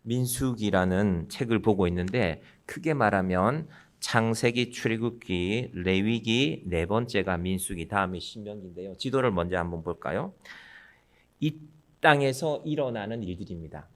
민수기라는 책을 보고 있는데 크게 말하면 창세기, 출애굽기, 레위기, 네 번째가 민수기, 다음이 신명기인데요. 지도를 먼저 한번 볼까요? 이 땅에서 일어나는 일들입니다.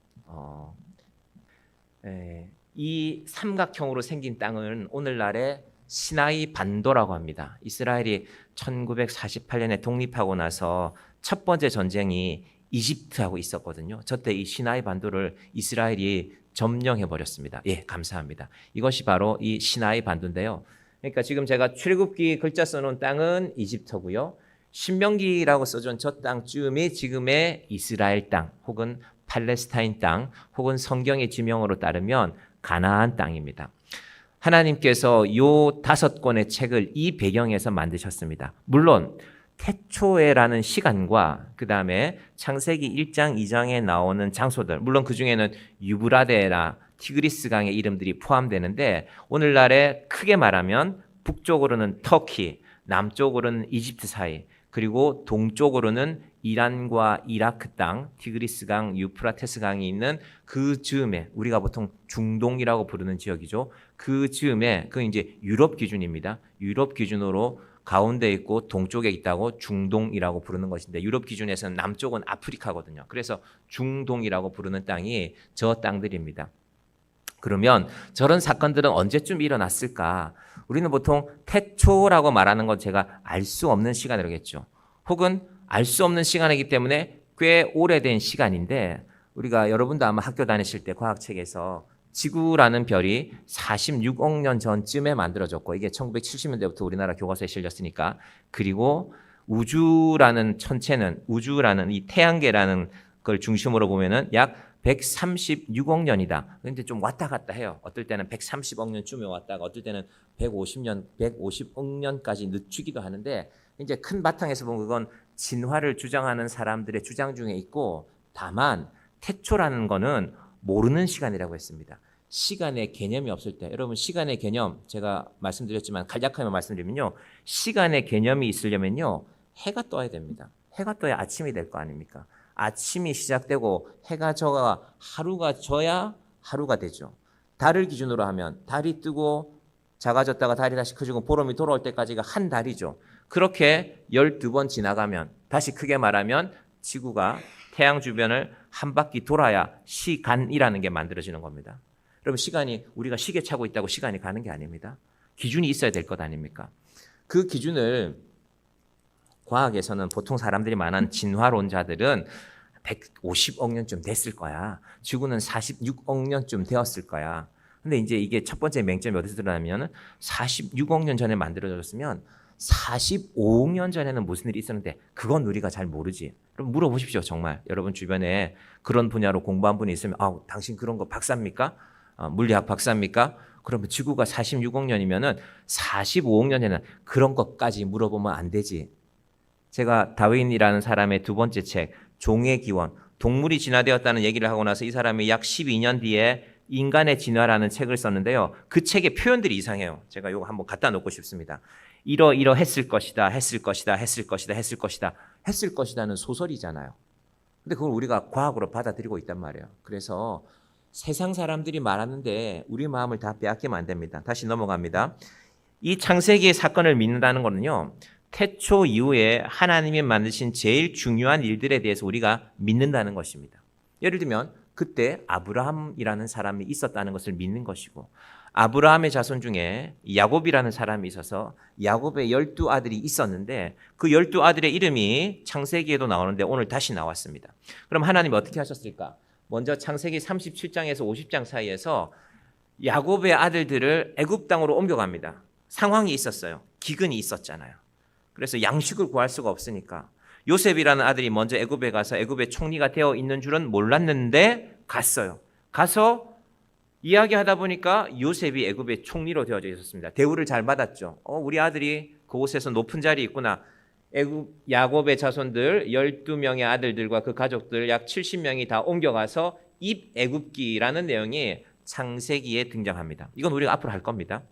이 삼각형으로 생긴 땅은 오늘날의 시나이 반도라고 합니다. 이스라엘이 1948년에 독립하고 나서 첫 번째 전쟁이 이집트하고 있었거든요. 저때 이 시나이 반도를 이스라엘이 점령해 버렸습니다. 예, 감사합니다. 이것이 바로 이 시나이 반도인데요. 그러니까 지금 제가 출애굽기 글자 써놓은 땅은 이집트고요. 신명기라고 써준 저 땅쯤이 지금의 이스라엘 땅 혹은 팔레스타인 땅 혹은 성경의 지명으로 따르면 가나안 땅입니다. 하나님께서 요 5권의 책을 이 배경에서 만드셨습니다. 물론 태초에라는 시간과 그 다음에 창세기 1장 2장에 나오는 장소들, 물론 그 중에는 유브라데나 티그리스 강의 이름들이 포함되는데 오늘날에 크게 말하면 북쪽으로는 터키, 남쪽으로는 이집트 사이, 그리고 동쪽으로는 이란과 이라크 땅, 티그리스 강, 유프라테스 강이 있는 그 즈음에 우리가 보통 중동이라고 부르는 지역이죠. 그 즈음에 그 이제 유럽 기준입니다. 유럽 기준으로 가운데 있고 동쪽에 있다고 중동이라고 부르는 것인데 유럽 기준에서는 남쪽은 아프리카거든요. 그래서 중동이라고 부르는 땅이 저 땅들입니다. 그러면 저런 사건들은 언제쯤 일어났을까? 우리는 보통 태초라고 말하는 건 제가 알 수 없는 시간이라겠죠. 혹은 알 수 없는 시간이기 때문에 꽤 오래된 시간인데 우리가 여러분도 아마 학교 다니실 때 과학책에서 지구라는 별이 46억 년 전쯤에 만들어졌고 이게 1970년대부터 우리나라 교과서에 실렸으니까 그리고 우주라는 천체는 우주라는 이 태양계라는 걸 중심으로 보면은 약 136억 년이다. 근데 좀 왔다 갔다 해요. 어떨 때는 130억 년쯤에 왔다가 어떨 때는 150년, 150억 년까지 늦추기도 하는데 이제 큰 바탕에서 보면 그건 진화를 주장하는 사람들의 주장 중에 있고 다만 태초라는 거는 모르는 시간이라고 했습니다. 시간의 개념이 없을 때 여러분 시간의 개념 제가 말씀드렸지만 간략하게 말씀드리면요. 시간의 개념이 있으려면요. 해가 떠야 됩니다. 해가 떠야 아침이 될 거 아닙니까? 아침이 시작되고 해가 져가 하루가 져야 하루가 되죠. 달을 기준으로 하면 달이 뜨고 작아졌다가 달이 다시 커지고 보름이 돌아올 때까지가 한 달이죠. 그렇게 12번 지나가면 다시 크게 말하면 지구가 태양 주변을 한 바퀴 돌아야 시간이라는 게 만들어지는 겁니다. 여러분 시간이 우리가 시계 차고 있다고 시간이 가는 게 아닙니다. 기준이 있어야 될 것 아닙니까? 그 기준을 과학에서는 보통 사람들이 말하는 진화론자들은 150억 년쯤 됐을 거야. 지구는 46억 년쯤 되었을 거야. 근데 이제 이게 첫 번째 맹점이 어디서 드러나면 46억 년 전에 만들어졌으면 45억 년 전에는 무슨 일이 있었는데 그건 우리가 잘 모르지. 그럼 물어보십시오. 정말 여러분 주변에 그런 분야로 공부한 분이 있으면 당신 그런 거 박사입니까? 물리학 박사입니까? 그러면 지구가 46억 년이면은 45억 년에는 그런 것까지 물어보면 안 되지. 제가 다윈이라는 사람의 두 번째 책 종의 기원, 동물이 진화되었다는 얘기를 하고 나서 이 사람이 약 12년 뒤에 인간의 진화라는 책을 썼는데요. 그 책의 표현들이 이상해요. 제가 이거 한번 갖다 놓고 싶습니다. 이러했을 것이다, 했을 것이다, 했을 것이다, 했을 것이다. 했을 것이다는 소설이잖아요. 근데 그걸 우리가 과학으로 받아들이고 있단 말이에요. 그래서 세상 사람들이 말하는데 우리 마음을 다 빼앗기면 안 됩니다. 다시 넘어갑니다. 이 창세기의 사건을 믿는다는 거는요. 태초 이후에 하나님이 만드신 제일 중요한 일들에 대해서 우리가 믿는다는 것입니다. 예를 들면 그때 아브라함이라는 사람이 있었다는 것을 믿는 것이고 아브라함의 자손 중에 야곱이라는 사람이 있어서 야곱의 12아들이 있었는데 그 12아들의 이름이 창세기에도 나오는데 오늘 다시 나왔습니다. 그럼 하나님이 어떻게 하셨을까? 먼저 창세기 37장에서 50장 사이에서 야곱의 아들들을 애굽 땅으로 옮겨갑니다. 상황이 있었어요. 기근이 있었잖아요. 그래서 양식을 구할 수가 없으니까 요셉이라는 아들이 먼저 애굽에 가서 애굽의 총리가 되어 있는 줄은 몰랐는데 갔어요. 가서 이야기하다 보니까 요셉이 애굽의 총리로 되어져 있었습니다. 대우를 잘 받았죠. 우리 아들이 그곳에서 높은 자리에 있구나. 야곱의 자손들 12명의 아들들과 그 가족들 약 70명이 다 옮겨가서 입애굽기라는 내용이 창세기에 등장합니다. 이건 우리가 앞으로 할 겁니다.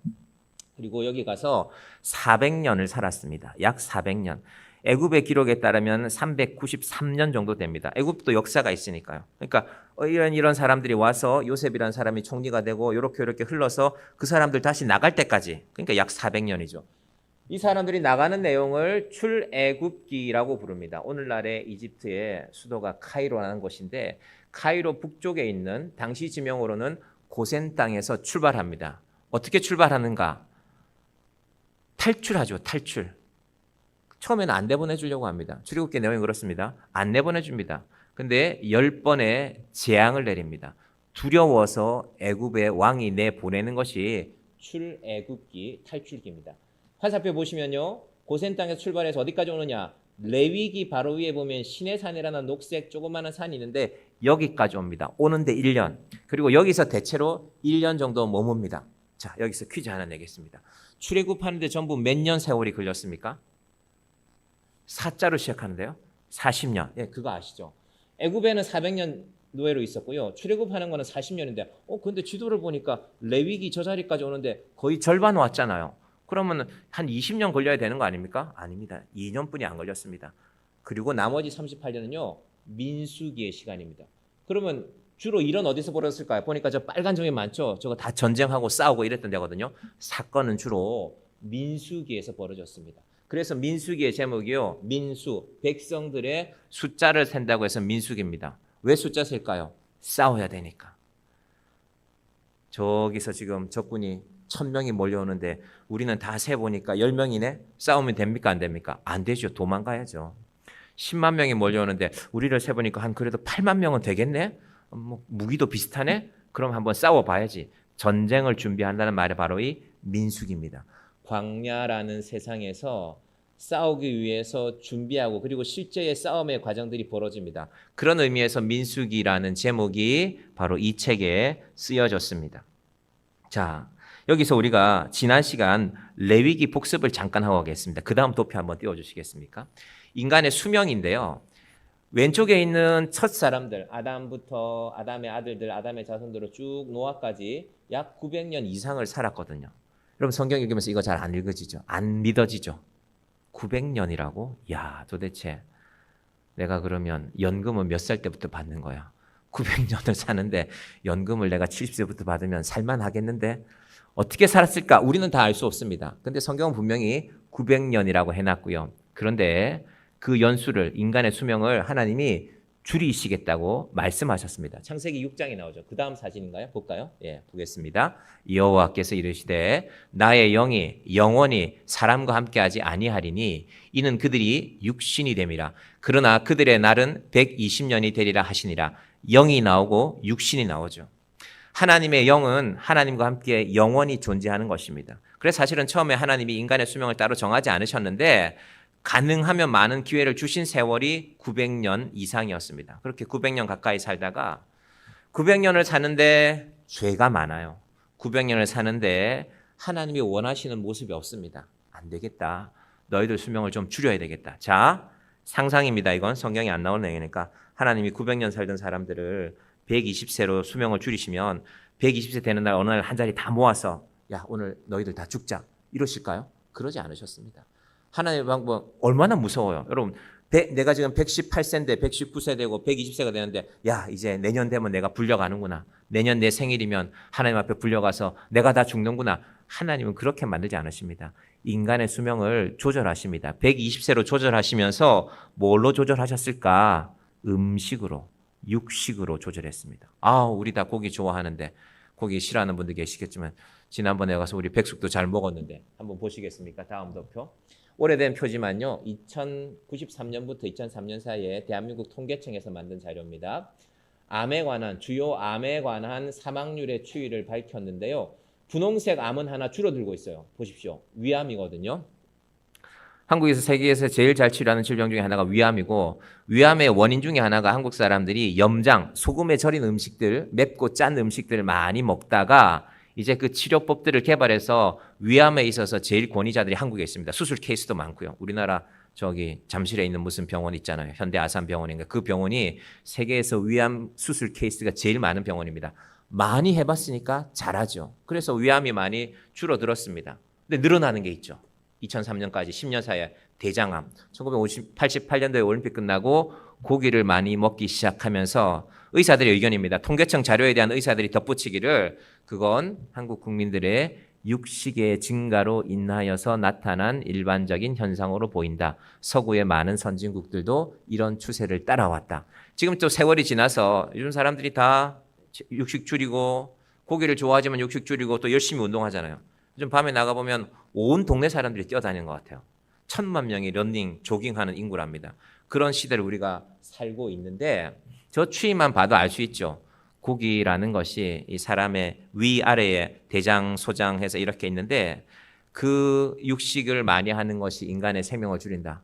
그리고 여기 가서 400년을 살았습니다. 약 400년. 애굽의 기록에 따르면 393년 정도 됩니다. 애굽도 역사가 있으니까요. 그러니까 이런 사람들이 와서 요셉이라는 사람이 총리가 되고 이렇게 흘러서 그 사람들 다시 나갈 때까지, 그러니까 약 400년이죠. 이 사람들이 나가는 내용을 출애굽기라고 부릅니다. 오늘날의 이집트의 수도가 카이로라는 곳인데 카이로 북쪽에 있는 당시 지명으로는 고센 땅에서 출발합니다. 어떻게 출발하는가? 탈출하죠. 탈출. 처음에는 안 내보내주려고 합니다. 출애굽기 내용이 그렇습니다. 안 내보내줍니다. 근데 10번의 재앙을 내립니다. 두려워서 애굽의 왕이 내보내는 것이 출애굽기 탈출기입니다. 화살표 보시면요. 고센 땅에서 출발해서 어디까지 오느냐? 레위기 바로 위에 보면 시내산이라는 녹색 조그마한 산이 있는데 여기까지 옵니다. 오는데 1년. 그리고 여기서 대체로 1년 정도 머뭅니다. 자, 여기서 퀴즈 하나 내겠습니다. 출애굽하는데 전부 몇 년 세월이 걸렸습니까? 4자로 시작하는데요. 40년. 예, 그거 아시죠? 애굽에는 400년 노예로 있었고요. 출애굽하는 거는 40년인데 근데 지도를 보니까 레위기 저 자리까지 오는데 거의 절반 왔잖아요. 그러면 한 20년 걸려야 되는 거 아닙니까? 아닙니다. 2년뿐이 안 걸렸습니다. 그리고 나머지 38년은요. 민수기의 시간입니다. 그러면 주로 일은 어디서 벌어졌을까요? 보니까 저 빨간 점이 많죠. 저거 다 전쟁하고 싸우고 이랬던 데거든요. 사건은 주로 민수기에서 벌어졌습니다. 그래서 민수기의 제목이요. 민수, 백성들의 숫자를 센다고 해서 민수기입니다. 왜 숫자 셀까요? 싸워야 되니까. 저기서 지금 적군이 1000명이 몰려오는데 우리는 다 세보니까 10명이네? 싸우면 됩니까? 안 됩니까? 안 되죠. 도망가야죠. 10만 명이 몰려오는데 우리를 세보니까 한 그래도 8만 명은 되겠네? 무기도 비슷하네? 그럼 한번 싸워봐야지. 전쟁을 준비한다는 말이 바로 이 민수기입니다. 광야라는 세상에서 싸우기 위해서 준비하고 그리고 실제의 싸움의 과정들이 벌어집니다. 그런 의미에서 민수기라는 제목이 바로 이 책에 쓰여졌습니다. 자, 여기서 우리가 지난 시간 레위기 복습을 잠깐 하고 가겠습니다. 그 다음 도표 한번 띄워주시겠습니까? 인간의 수명인데요. 왼쪽에 있는 첫 사람들, 아담부터 아담의 아들들, 아담의 자손들로 쭉 노아까지 약 900년 이상을 살았거든요. 여러분 성경 읽으면서 이거 잘 안 읽어지죠? 안 믿어지죠? 900년이라고? 야, 도대체 내가 그러면 연금은 몇 살 때부터 받는 거야? 900년을 사는데 연금을 내가 70세부터 받으면 살만하겠는데? 어떻게 살았을까? 우리는 다 알 수 없습니다. 근데 성경은 분명히 900년이라고 해놨고요. 그런데 그 연수를, 인간의 수명을 하나님이 줄이시겠다고 말씀하셨습니다. 창세기 6장에 나오죠. 그 다음 사진인가요? 볼까요? 예, 보겠습니다. 여호와께서 이르시되 나의 영이 영원히 사람과 함께하지 아니하리니 이는 그들이 육신이 됨이라. 그러나 그들의 날은 120년이 되리라 하시니라. 영이 나오고 육신이 나오죠. 하나님의 영은 하나님과 함께 영원히 존재하는 것입니다. 그래서 사실은 처음에 하나님이 인간의 수명을 따로 정하지 않으셨는데 가능하면 많은 기회를 주신 세월이 900년 이상이었습니다. 그렇게 900년 가까이 살다가 900년을 사는데 죄가 많아요. 900년을 사는데 하나님이 원하시는 모습이 없습니다. 안 되겠다. 너희들 수명을 좀 줄여야 되겠다. 자, 상상입니다. 이건 성경에 안 나오는 내용이니까 하나님이 900년 살던 사람들을 120세로 수명을 줄이시면 120세 되는 날 어느 날 한 자리 다 모아서 야, 오늘 너희들 다 죽자. 이러실까요? 그러지 않으셨습니다. 하나님의 방법 얼마나 무서워요. 여러분 내가 지금 118세인데 119세 되고 120세가 되는데 야 이제 내년 되면 내가 불려가는구나. 내년 내 생일이면 하나님 앞에 불려가서 내가 다 죽는구나. 하나님은 그렇게 만들지 않으십니다. 인간의 수명을 조절하십니다. 120세로 조절하시면서 뭘로 조절하셨을까? 음식으로, 육식으로 조절했습니다. 우리 다 고기 좋아하는데 고기 싫어하는 분들 계시겠지만 지난번에 가서 우리 백숙도 잘 먹었는데 한번 보시겠습니까? 다음 도표. 오래된 표지만요. 2093년부터 2003년 사이에 대한민국 통계청에서 만든 자료입니다. 암에 관한 주요 암에 관한 사망률의 추이를 밝혔는데요. 분홍색 암은 하나 줄어들고 있어요. 보십시오. 위암이거든요. 한국에서 세계에서 제일 잘 치료하는 질병 중에 하나가 위암이고 위암의 원인 중에 하나가 한국 사람들이 염장, 소금에 절인 음식들, 맵고 짠 음식들을 많이 먹다가 이제 그 치료법들을 개발해서 위암에 있어서 제일 권위자들이 한국에 있습니다. 수술 케이스도 많고요. 우리나라 저기 잠실에 있는 무슨 병원 있잖아요. 현대 아산병원인가. 그 병원이 세계에서 위암 수술 케이스가 제일 많은 병원입니다. 많이 해봤으니까 잘하죠. 그래서 위암이 많이 줄어들었습니다. 근데 늘어나는 게 있죠. 2003년까지 10년 사이에 대장암. 1988년도에 올림픽 끝나고 고기를 많이 먹기 시작하면서 의사들의 의견입니다. 통계청 자료에 대한 의사들이 덧붙이기를 그건 한국 국민들의 육식의 증가로 인하여서 나타난 일반적인 현상으로 보인다. 서구의 많은 선진국들도 이런 추세를 따라왔다. 지금 또 세월이 지나서 요즘 사람들이 다 육식 줄이고 고기를 좋아하지만 육식 줄이고 또 열심히 운동하잖아요. 요즘 밤에 나가보면 온 동네 사람들이 뛰어다니는 것 같아요. 1,000만 명이 러닝, 조깅하는 인구랍니다. 그런 시대를 우리가 살고 있는데 저 추위만 봐도 알 수 있죠. 고기라는 것이 이 사람의 위아래에 대장, 소장 해서 이렇게 있는데 그 육식을 많이 하는 것이 인간의 생명을 줄인다.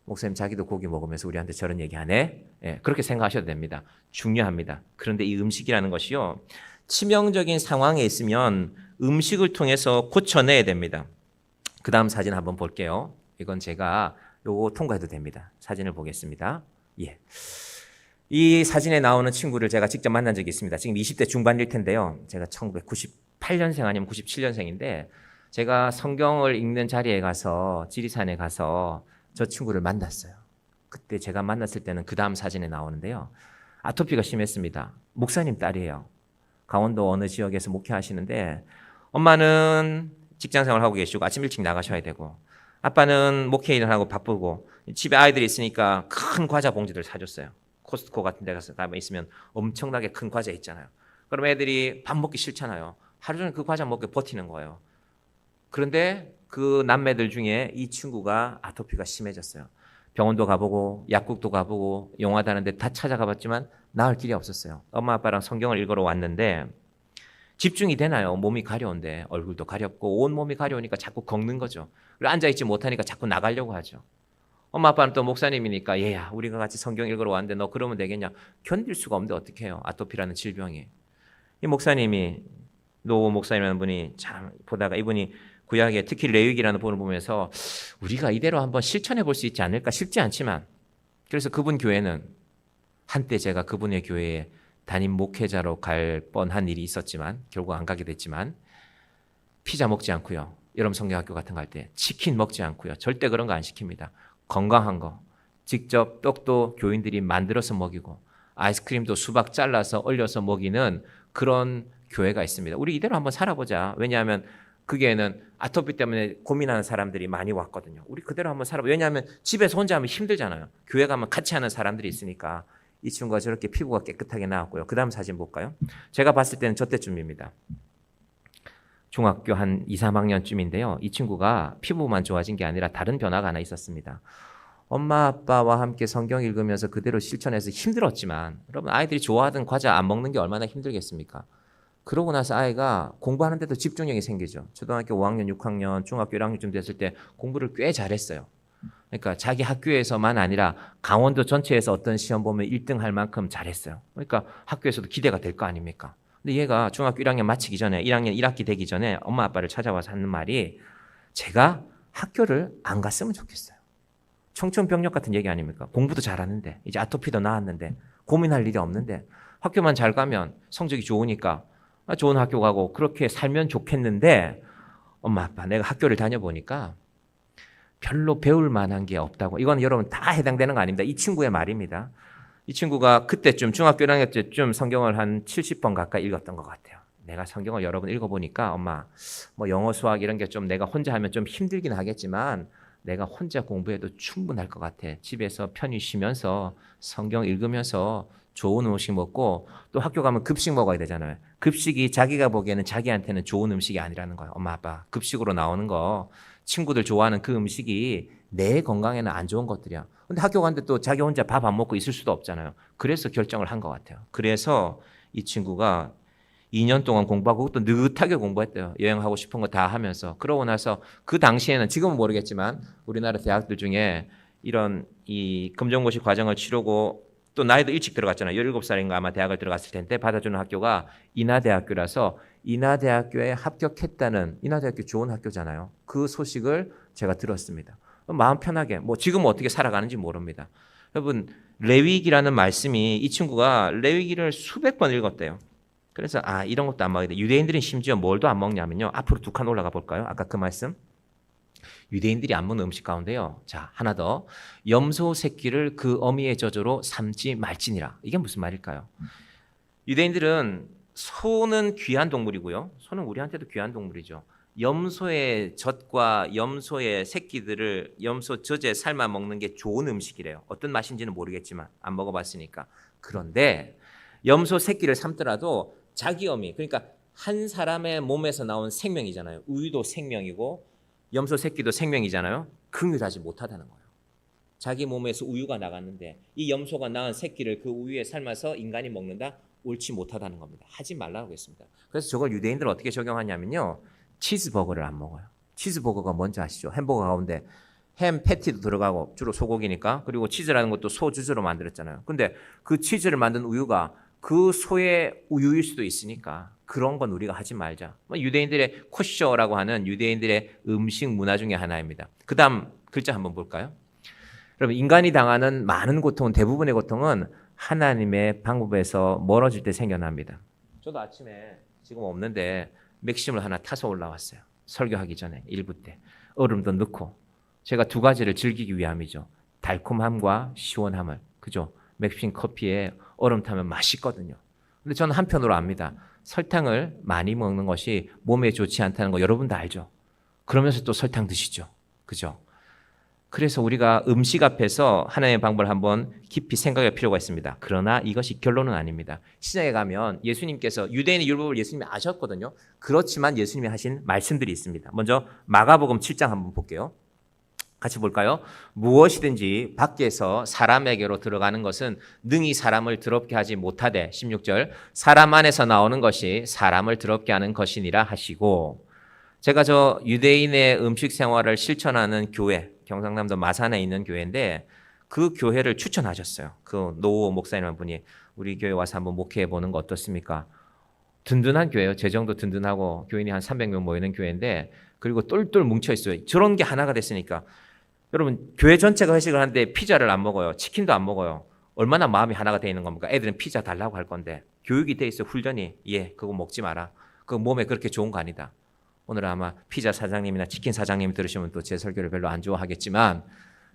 목사님 자기도 고기 먹으면서 우리한테 저런 얘기하네. 예, 그렇게 생각하셔도 됩니다. 중요합니다. 그런데 이 음식이라는 것이요. 치명적인 상황에 있으면 음식을 통해서 고쳐내야 됩니다. 그 다음 사진 한번 볼게요. 이건 제가 요거 통과해도 됩니다. 사진을 보겠습니다. 예. 이 사진에 나오는 친구를 제가 직접 만난 적이 있습니다. 지금 20대 중반일 텐데요. 제가 1998년생 아니면 97년생인데 제가 성경을 읽는 자리에 가서 지리산에 가서 저 친구를 만났어요. 그때 제가 만났을 때는 그 다음 사진에 나오는데요. 아토피가 심했습니다. 목사님 딸이에요. 강원도 어느 지역에서 목회하시는데 엄마는 직장생활 하고 계시고 아침 일찍 나가셔야 되고 아빠는 목회 일을 하고 바쁘고 집에 아이들이 있으니까 큰 과자 봉지들 사줬어요. 코스트코 같은 데 가서 가면 있으면 엄청나게 큰 과자 있잖아요. 그럼 애들이 밥 먹기 싫잖아요. 하루 종일 그 과자 먹고 버티는 거예요. 그런데 그 남매들 중에 이 친구가 아토피가 심해졌어요. 병원도 가보고 약국도 가보고 영화 다른 데 다 찾아가 봤지만 나을 길이 없었어요. 엄마 아빠랑 성경을 읽으러 왔는데 집중이 되나요? 몸이 가려운데 얼굴도 가렵고 온 몸이 가려우니까 자꾸 걷는 거죠. 그리고 앉아있지 못하니까 자꾸 나가려고 하죠. 엄마 아빠는 또 목사님이니까 얘야 우리가 같이 성경 읽으러 왔는데 너 그러면 되겠냐. 견딜 수가 없는데 어떻게 해요. 아토피라는 질병이. 이 목사님이 노 목사님이라는 분이 참 보다가 이분이 구약에 특히 레위기라는 본을 보면서 우리가 이대로 한번 실천해 볼 수 있지 않을까 쉽지 않지만 그래서 그분 교회는 한때 제가 그분의 교회에 담임 목회자로 갈 뻔한 일이 있었지만 결국 안 가게 됐지만 피자 먹지 않고요. 여러분 성경학교 같은 거 할 때 치킨 먹지 않고요. 절대 그런 거 안 시킵니다. 건강한 거 직접 떡도 교인들이 만들어서 먹이고 아이스크림도 수박 잘라서 얼려서 먹이는 그런 교회가 있습니다. 우리 이대로 한번 살아보자. 왜냐하면 그게는 아토피 때문에 고민하는 사람들이 많이 왔거든요. 우리 그대로 한번 살아보자. 왜냐하면 집에서 혼자 하면 힘들잖아요. 교회 가면 같이 하는 사람들이 있으니까 이 친구가 저렇게 피부가 깨끗하게 나왔고요. 그 다음 사진 볼까요? 제가 봤을 때는 저 때쯤입니다. 중학교 한 2, 3학년쯤인데요. 이 친구가 피부만 좋아진 게 아니라 다른 변화가 하나 있었습니다. 엄마 아빠와 함께 성경 읽으면서 그대로 실천해서 힘들었지만 여러분 아이들이 좋아하던 과자 안 먹는 게 얼마나 힘들겠습니까? 그러고 나서 아이가 공부하는데도 집중력이 생기죠. 초등학교 5학년, 6학년, 중학교 1학년쯤 됐을 때 공부를 꽤 잘했어요. 그러니까 자기 학교에서만 아니라 강원도 전체에서 어떤 시험 보면 1등 할 만큼 잘했어요. 그러니까 학교에서도 기대가 될 거 아닙니까? 근데 얘가 중학교 1학년 마치기 전에 1학년 1학기 되기 전에 엄마 아빠를 찾아와서 하는 말이 제가 학교를 안 갔으면 좋겠어요. 청춘병력 같은 얘기 아닙니까? 공부도 잘하는데 이제 아토피도 나았는데 고민할 일이 없는데 학교만 잘 가면 성적이 좋으니까 좋은 학교 가고 그렇게 살면 좋겠는데 엄마 아빠 내가 학교를 다녀보니까 별로 배울 만한 게 없다고. 이건 여러분 다 해당되는 거 아닙니다. 이 친구의 말입니다. 이 친구가 그때쯤 중학교 1학년 때쯤 성경을 한 70번 가까이 읽었던 것 같아요. 내가 성경을 여러 번 읽어보니까 엄마 뭐 영어 수학 이런 게 좀 내가 혼자 하면 좀 힘들긴 하겠지만 내가 혼자 공부해도 충분할 것 같아. 집에서 편히 쉬면서 성경 읽으면서 좋은 음식 먹고 또 학교 가면 급식 먹어야 되잖아요. 급식이 자기가 보기에는 자기한테는 좋은 음식이 아니라는 거예요. 엄마 아빠 급식으로 나오는 거 친구들 좋아하는 그 음식이 내 건강에는 안 좋은 것들이야. 근데 학교 갔는데 또 자기 혼자 밥 안 먹고 있을 수도 없잖아요. 그래서 결정을 한 것 같아요. 그래서 이 친구가 2년 동안 공부하고 그것도 느긋하게 공부했대요. 여행하고 싶은 거 다 하면서. 그러고 나서 그 당시에는 지금은 모르겠지만 우리나라 대학들 중에 이런 이 검정고시 과정을 치르고 또 나이도 일찍 들어갔잖아요. 17살인가 아마 대학을 들어갔을 텐데 받아주는 학교가 인하대학교라서 인하대학교에 합격했다는 인하대학교 좋은 학교잖아요. 그 소식을 제가 들었습니다. 마음 편하게 뭐 지금은 어떻게 살아가는지 모릅니다. 여러분 레위기라는 말씀이 이 친구가 레위기를 수백 번 읽었대요. 그래서 이런 것도 안 먹어야 돼. 유대인들은 심지어 뭘도 안 먹냐면요. 앞으로 두 칸 올라가 볼까요? 아까 그 말씀. 유대인들이 안 먹는 음식 가운데요. 자, 하나 더. 염소 새끼를 그 어미의 저주로 삼지 말지니라. 이게 무슨 말일까요? 유대인들은 소는 귀한 동물이고요. 소는 우리한테도 귀한 동물이죠. 염소의 젖과 염소의 새끼들을 염소 젖에 삶아 먹는 게 좋은 음식이래요. 어떤 맛인지는 모르겠지만 안 먹어봤으니까. 그런데 염소 새끼를 삶더라도 자기 어미, 그러니까 한 사람의 몸에서 나온 생명이잖아요. 우유도 생명이고 염소 새끼도 생명이잖아요. 긍휼하지 못하다는 거예요. 자기 몸에서 우유가 나갔는데 이 염소가 낳은 새끼를 그 우유에 삶아서 인간이 먹는다? 옳지 못하다는 겁니다. 하지 말라고 했습니다. 그래서 저걸 유대인들은 어떻게 적용하냐면요. 치즈버거를 안 먹어요. 치즈버거가 뭔지 아시죠? 햄버거 가운데 햄 패티도 들어가고 주로 소고기니까 그리고 치즈라는 것도 소 주스로 만들었잖아요. 근데 그 치즈를 만든 우유가 그 소의 우유일 수도 있으니까 그런 건 우리가 하지 말자. 유대인들의 코셔라고 하는 유대인들의 음식 문화 중에 하나입니다. 그 다음 글자 한번 볼까요? 여러분 인간이 당하는 많은 고통은 대부분의 고통은 하나님의 방법에서 멀어질 때 생겨납니다. 저도 아침에 지금 없는데 맥심을 하나 타서 올라왔어요. 설교하기 전에 1부 때 얼음도 넣고 제가 두 가지를 즐기기 위함이죠. 달콤함과 시원함을. 그죠? 맥심 커피에 얼음 타면 맛있거든요. 근데 저는 한편으로 압니다. 설탕을 많이 먹는 것이 몸에 좋지 않다는 거 여러분 다 알죠? 그러면서 또 설탕 드시죠. 그죠? 그래서 우리가 음식 앞에서 하나님의 방법을 한번 깊이 생각할 필요가 있습니다. 그러나 이것이 결론은 아닙니다. 시장에 가면 예수님께서 유대인의 율법을 예수님이 아셨거든요. 그렇지만 예수님이 하신 말씀들이 있습니다. 먼저 마가복음 7장 한번 볼게요. 같이 볼까요? 무엇이든지 밖에서 사람에게로 들어가는 것은 능히 사람을 더럽게 하지 못하되 16절 사람 안에서 나오는 것이 사람을 더럽게 하는 것이니라 하시고 제가 저 유대인의 음식 생활을 실천하는 교회 경상남도 마산에 있는 교회인데 그 교회를 추천하셨어요. 그 노 목사님 한 분이 우리 교회 와서 한번 목회해 보는 거 어떻습니까? 든든한 교회예요. 재정도 든든하고 교인이 한 300명 모이는 교회인데 그리고 똘똘 뭉쳐 있어요. 저런 게 하나가 됐으니까 여러분 교회 전체가 회식을 하는데 피자를 안 먹어요. 치킨도 안 먹어요. 얼마나 마음이 하나가 돼 있는 겁니까? 애들은 피자 달라고 할 건데 교육이 돼 있어 훈련이 그거 먹지 마라. 그거 몸에 그렇게 좋은 거 아니다. 오늘 아마 피자 사장님이나 치킨 사장님이 들으시면 또 제 설교를 별로 안 좋아하겠지만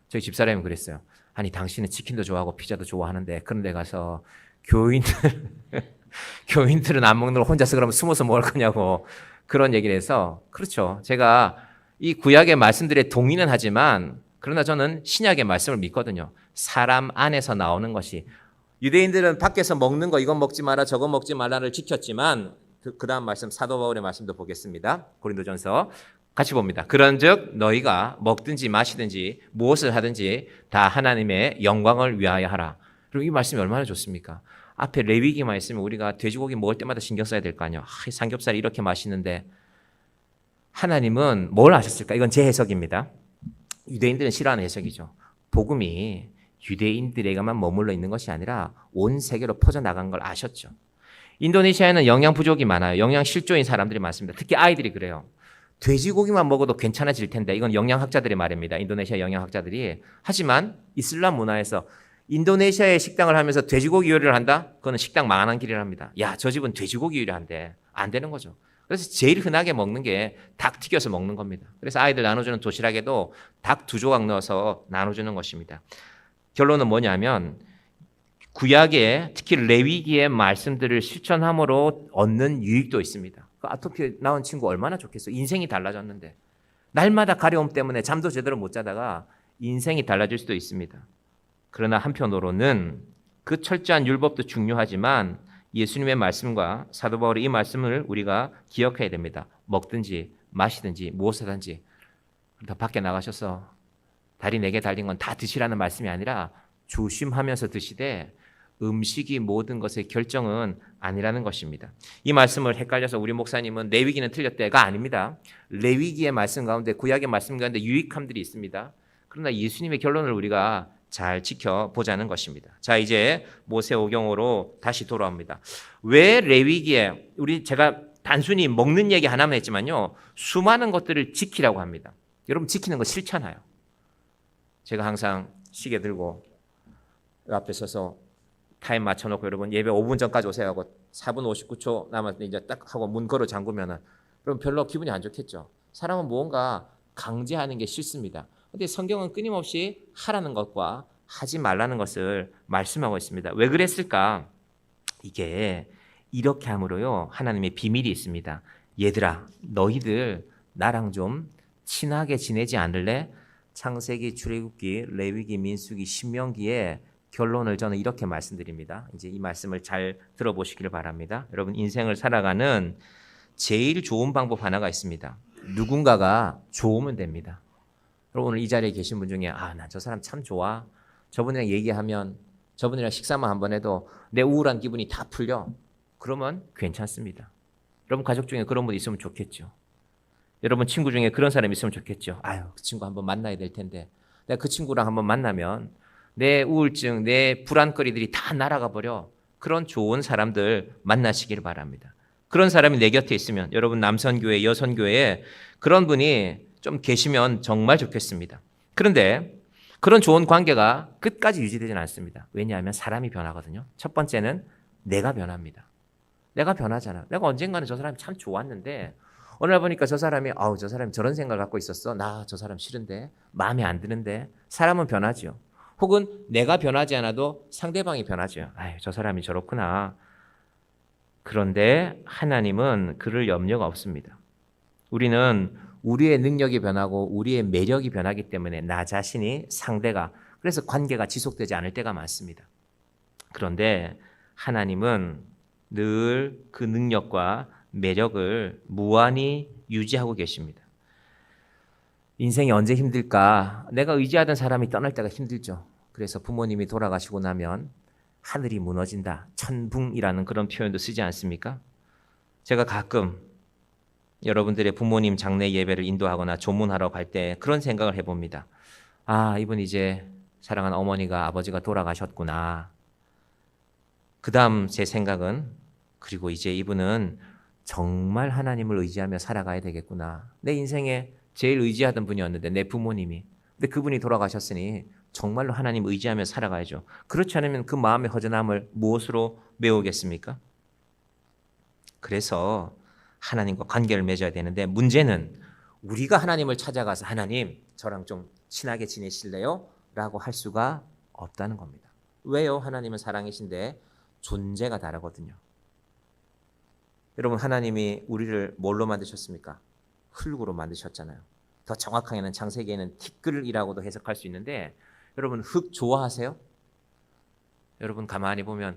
저희 집사람이 그랬어요. 아니 당신은 치킨도 좋아하고 피자도 좋아하는데 그런 데 가서 교인들은 안 먹는 걸 혼자서 그러면 숨어서 먹을 거냐고 그런 얘기를 해서 그렇죠. 제가 이 구약의 말씀들에 동의는 하지만 그러나 저는 신약의 말씀을 믿거든요. 사람 안에서 나오는 것이 유대인들은 밖에서 먹는 거 이건 먹지 마라 저건 먹지 말라를 지켰지만 그 다음 말씀 사도 바울의 말씀도 보겠습니다. 고린도전서 같이 봅니다. 그런즉 너희가 먹든지 마시든지 무엇을 하든지 다 하나님의 영광을 위하여 하라. 그리고 이 말씀이 얼마나 좋습니까? 앞에 레위기만 있으면 우리가 돼지고기 먹을 때마다 신경 써야 될 거 아니에요. 삼겹살이 이렇게 맛있는데 하나님은 뭘 아셨을까? 이건 제 해석입니다. 유대인들은 싫어하는 해석이죠. 복음이 유대인들에게만 머물러 있는 것이 아니라 온 세계로 퍼져나간 걸 아셨죠. 인도네시아에는 영양 부족이 많아요. 영양 실조인 사람들이 많습니다. 특히 아이들이 그래요. 돼지고기만 먹어도 괜찮아질 텐데 이건 영양학자들의 말입니다. 인도네시아 영양학자들이. 하지만 이슬람 문화에서 인도네시아의 식당을 하면서 돼지고기 요리를 한다? 그거는 식당 망하는 길이랍니다. 야, 저 집은 돼지고기 요리한대. 안 되는 거죠. 그래서 제일 흔하게 먹는 게 닭 튀겨서 먹는 겁니다. 그래서 아이들 나눠주는 도시락에도 닭 2조각 넣어서 나눠주는 것입니다. 결론은 뭐냐면 구약의 특히 레위기의 말씀들을 실천함으로 얻는 유익도 있습니다. 그 아토피 나온 친구 얼마나 좋겠어요. 인생이 달라졌는데 날마다 가려움 때문에 잠도 제대로 못 자다가 인생이 달라질 수도 있습니다. 그러나 한편으로는 그 철저한 율법도 중요하지만 예수님의 말씀과 사도 바울의 이 말씀을 우리가 기억해야 됩니다. 먹든지 마시든지 무엇을 하든지 더 밖에 나가셔서 다리 4개 달린 건 다 드시라는 말씀이 아니라 조심하면서 드시되 음식이 모든 것의 결정은 아니라는 것입니다. 이 말씀을 헷갈려서 우리 목사님은 레위기는 틀렸대가 아닙니다. 레위기의 말씀 가운데 구약의 말씀 가운데 유익함들이 있습니다. 그러나 예수님의 결론을 우리가 잘 지켜보자는 것입니다. 자, 이제 모세오경으로 다시 돌아옵니다. 왜 레위기에 제가 단순히 먹는 얘기 하나만 했지만요. 수많은 것들을 지키라고 합니다. 여러분 지키는 거 싫잖아요. 제가 항상 시계 들고 앞에 서서 타임 맞춰놓고 여러분 예배 5분 전까지 오세요 하고 4분 59초 남았는데 이제 딱 하고 문 걸어 잠그면은 여러분 별로 기분이 안 좋겠죠. 사람은 무언가 강제하는 게 싫습니다. 근데 성경은 끊임없이 하라는 것과 하지 말라는 것을 말씀하고 있습니다. 왜 그랬을까? 이게 이렇게 함으로요, 하나님의 비밀이 있습니다. 얘들아, 너희들 나랑 좀 친하게 지내지 않을래? 창세기, 출애굽기, 레위기, 민수기, 신명기에 결론을 저는 이렇게 말씀드립니다. 이제 이 말씀을 잘 들어보시기를 바랍니다. 여러분, 인생을 살아가는 제일 좋은 방법 하나가 있습니다. 누군가가 좋으면 됩니다. 여러분, 오늘 이 자리에 계신 분 중에 난 저 사람 참 좋아. 저분이랑 얘기하면, 저분이랑 식사만 한번 해도 내 우울한 기분이 다 풀려. 그러면 괜찮습니다. 여러분 가족 중에 그런 분 있으면 좋겠죠. 여러분 친구 중에 그런 사람이 있으면 좋겠죠. 그 친구 한번 만나야 될 텐데 내가 그 친구랑 한번 만나면 내 우울증, 내 불안거리들이 다 날아가 버려. 그런 좋은 사람들 만나시길 바랍니다. 그런 사람이 내 곁에 있으면, 여러분 남선교회, 여선교회에 그런 분이 좀 계시면 정말 좋겠습니다. 그런데 그런 좋은 관계가 끝까지 유지되지는 않습니다. 왜냐하면 사람이 변하거든요. 첫 번째는 내가 변합니다. 내가 변하잖아. 내가 언젠가는 저 사람이 참 좋았는데 어느 날 보니까 저 사람이 저 사람이 저런 생각을 갖고 있었어. 나 저 사람 싫은데, 마음에 안 드는데. 사람은 변하죠. 혹은 내가 변하지 않아도 상대방이 변하죠. 저 사람이 저렇구나. 그런데 하나님은 그럴 염려가 없습니다. 우리는 우리의 능력이 변하고 우리의 매력이 변하기 때문에 나 자신이 상대가, 그래서 관계가 지속되지 않을 때가 많습니다. 그런데 하나님은 늘 그 능력과 매력을 무한히 유지하고 계십니다. 인생이 언제 힘들까? 내가 의지하던 사람이 떠날 때가 힘들죠. 그래서 부모님이 돌아가시고 나면 하늘이 무너진다, 천붕이라는 그런 표현도 쓰지 않습니까? 제가 가끔 여러분들의 부모님 장례 예배를 인도하거나 조문하러 갈 때 그런 생각을 해봅니다. 이분 이제 사랑하는 어머니가, 아버지가 돌아가셨구나. 그 다음 제 생각은, 그리고 이제 이분은 정말 하나님을 의지하며 살아가야 되겠구나. 내 인생에 제일 의지하던 분이었는데, 내 부모님이. 근데 그분이 돌아가셨으니 정말로 하나님 의지하며 살아가야죠. 그렇지 않으면 그 마음의 허전함을 무엇으로 메우겠습니까? 그래서 하나님과 관계를 맺어야 되는데, 문제는 우리가 하나님을 찾아가서 하나님 저랑 좀 친하게 지내실래요? 라고 할 수가 없다는 겁니다. 왜요? 하나님은 사랑이신데 존재가 다르거든요. 여러분, 하나님이 우리를 뭘로 만드셨습니까? 흙으로 만드셨잖아요. 더 정확하게는 창세기에는 티끌이라고도 해석할 수 있는데, 여러분 흙 좋아하세요? 여러분 가만히 보면